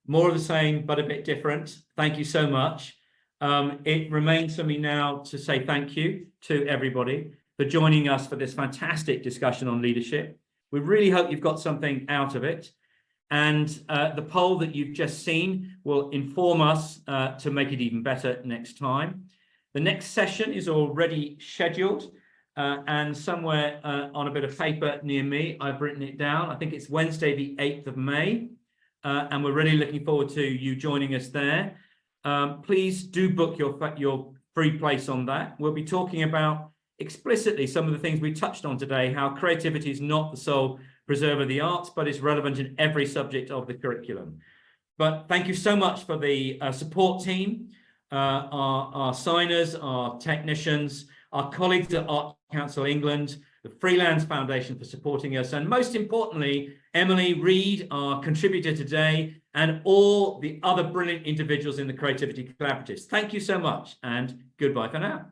More of the same, but a bit different. Thank you so much. It remains for me now to say thank you to everybody for joining us for this fantastic discussion on leadership. We really hope you've got something out of it. And the poll that you've just seen will inform us to make it even better next time. The next session is already scheduled. And somewhere on a bit of paper near me, I've written it down. I think it's Wednesday, the 8th of May. And we're really looking forward to you joining us there. Please do book your free place on that. We'll be talking about explicitly some of the things we touched on today, how creativity is not the sole preserver of the arts, but is relevant in every subject of the curriculum. But thank you so much for the support team, our signers, our technicians, our colleagues at Art Council England, the Freelance Foundation for supporting us, and most importantly, Emily Reid, our contributor today, and all the other brilliant individuals in the Creativity Collaboratives. Thank you so much, and goodbye for now.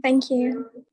Thank you.